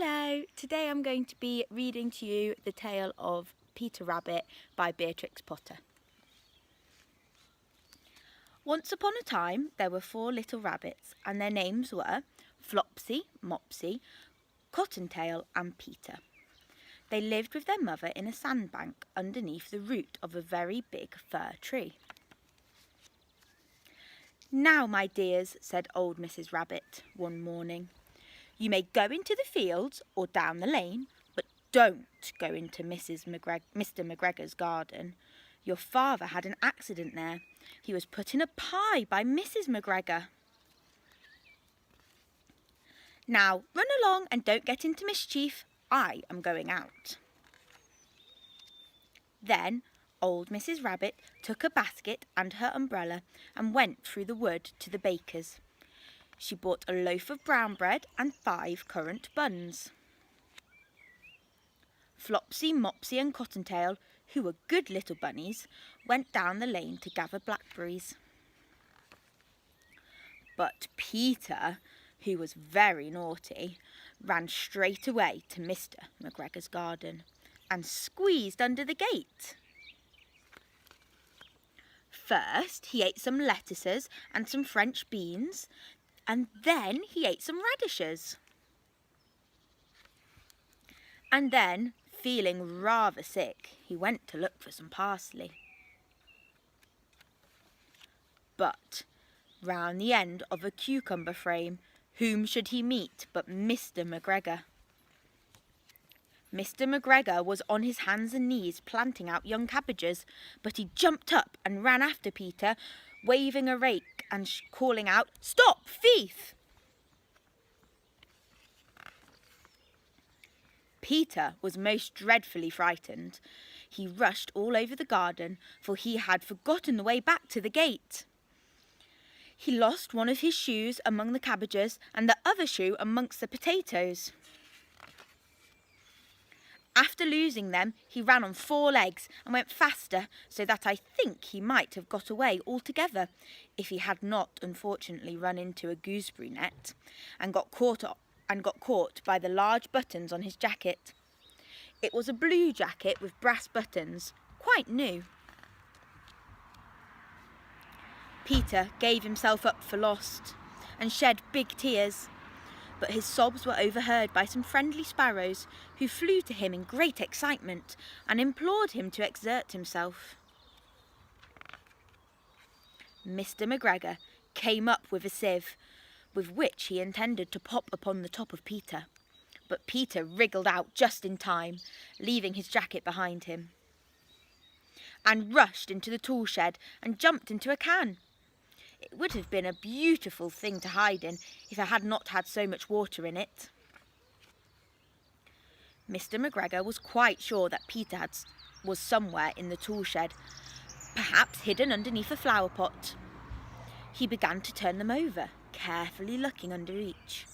Hello, today I'm going to be reading to you the tale of Peter Rabbit by Beatrix Potter. Once upon a time there were 4 little rabbits, and their names were Flopsy, Mopsy, Cottontail and Peter. They lived with their mother in a sandbank underneath the root of a very big fir tree. "Now, my dears," said old Mrs. Rabbit one morning, "you may go into the fields or down the lane, but don't go into Mr. McGregor's garden. Your father had an accident there. He was put in a pie by Mrs. McGregor. Now, run along and don't get into mischief. I am going out." Then old Mrs. Rabbit took a basket and her umbrella and went through the wood to the baker's. She bought a loaf of brown bread and 5 currant buns. Flopsy, Mopsy and Cottontail, who were good little bunnies, went down the lane to gather blackberries. But Peter, who was very naughty, ran straight away to Mr. McGregor's garden and squeezed under the gate. First, he ate some lettuces and some French beans, and then he ate some radishes. And then, feeling rather sick, he went to look for some parsley. But round the end of a cucumber frame, whom should he meet but Mr. McGregor? Mr. McGregor was on his hands and knees planting out young cabbages, but he jumped up and ran after Peter, waving a rake and calling out, "Stop, thief!" Peter was most dreadfully frightened. He rushed all over the garden, for he had forgotten the way back to the gate. He lost one of his shoes among the cabbages and the other shoe amongst the potatoes. After losing them, he ran on 4 legs and went faster, so that I think he might have got away altogether if he had not unfortunately run into a gooseberry net and got caught by the large buttons on his jacket. It was a blue jacket with brass buttons, quite new. Peter gave himself up for lost and shed big tears, but his sobs were overheard by some friendly sparrows who flew to him in great excitement and implored him to exert himself. Mr. McGregor came up with a sieve, with which he intended to pop upon the top of Peter, but Peter wriggled out just in time, leaving his jacket behind him, and rushed into the tool shed and jumped into a can. It would have been a beautiful thing to hide in if it had not had so much water in it. Mr. McGregor was quite sure that Peter was somewhere in the tool shed, perhaps hidden underneath a flower pot. He began to turn them over, carefully looking under each.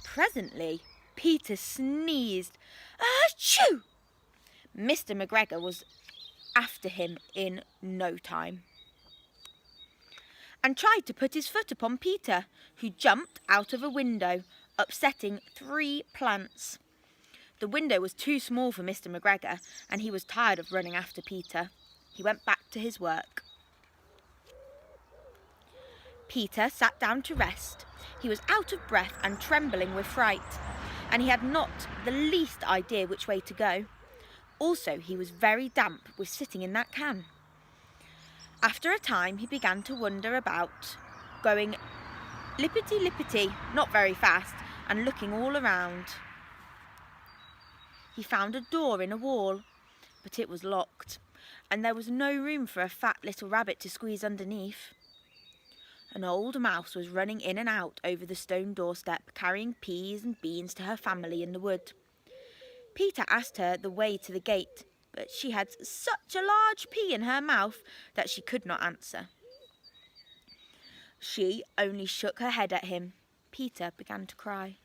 Presently, Peter sneezed. "Achoo!" Mr. McGregor was after him in no time, and tried to put his foot upon Peter, who jumped out of a window, upsetting 3 plants. The window was too small for Mr. McGregor, and he was tired of running after Peter. He went back to his work. Peter sat down to rest. He was out of breath and trembling with fright, and he had not the least idea which way to go. Also, he was very damp with sitting in that can. After a time, he began to wander about, going lippity-lippity, not very fast, and looking all around. He found a door in a wall, but it was locked, and there was no room for a fat little rabbit to squeeze underneath. An old mouse was running in and out over the stone doorstep, carrying peas and beans to her family in the wood. Peter asked her the way to the gate, but she had such a large pea in her mouth that she could not answer. She only shook her head at him. Peter began to cry.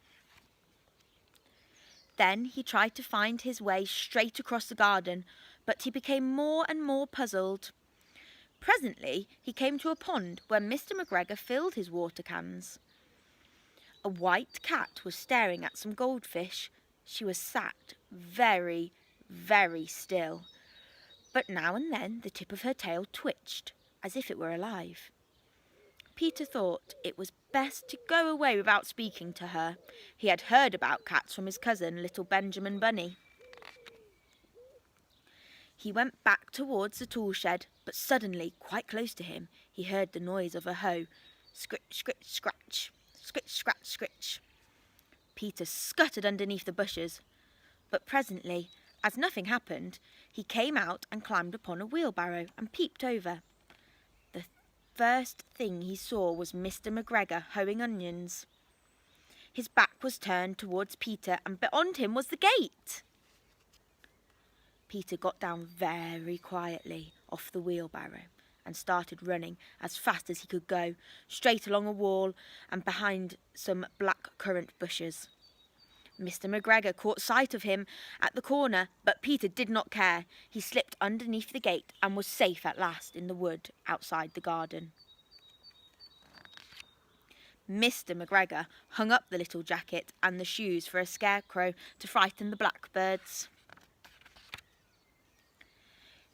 Then he tried to find his way straight across the garden, but he became more and more puzzled. Presently he came to a pond where Mr. McGregor filled his water cans. A white cat was staring at some goldfish. She was sat very, very still, but now and then the tip of her tail twitched, as if it were alive. Peter thought it was best to go away without speaking to her. He had heard about cats from his cousin, little Benjamin Bunny. He went back towards the tool shed, but suddenly, quite close to him, he heard the noise of a hoe. Scritch, scritch, scratch. Scritch, scratch, scritch. Peter scuttered underneath the bushes, but presently, as nothing happened, he came out and climbed upon a wheelbarrow and peeped over. The first thing he saw was Mr. McGregor hoeing onions. His back was turned towards Peter, and beyond him was the gate. Peter got down very quietly off the wheelbarrow and started running as fast as he could go, straight along a wall and behind some black currant bushes. Mr. McGregor caught sight of him at the corner, but Peter did not care. He slipped underneath the gate and was safe at last in the wood outside the garden. Mr. McGregor hung up the little jacket and the shoes for a scarecrow to frighten the blackbirds.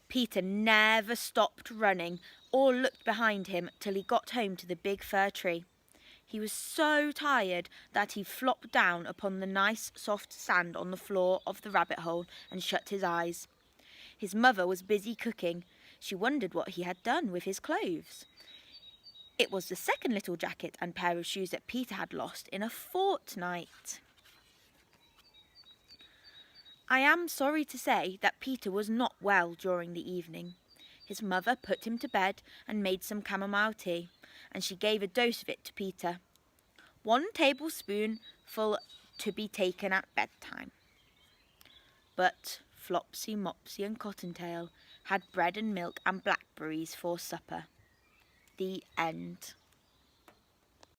Peter never stopped running or looked behind him till he got home to the big fir tree. He was so tired that he flopped down upon the nice soft sand on the floor of the rabbit hole and shut his eyes. His mother was busy cooking. She wondered what he had done with his clothes. It was the second little jacket and pair of shoes that Peter had lost in a fortnight. I am sorry to say that Peter was not well during the evening. His mother put him to bed and made some chamomile tea, and she gave a dose of it to Peter. 1 tablespoonful to be taken at bedtime. But Flopsy, Mopsy and Cottontail had bread and milk and blackberries for supper. The end.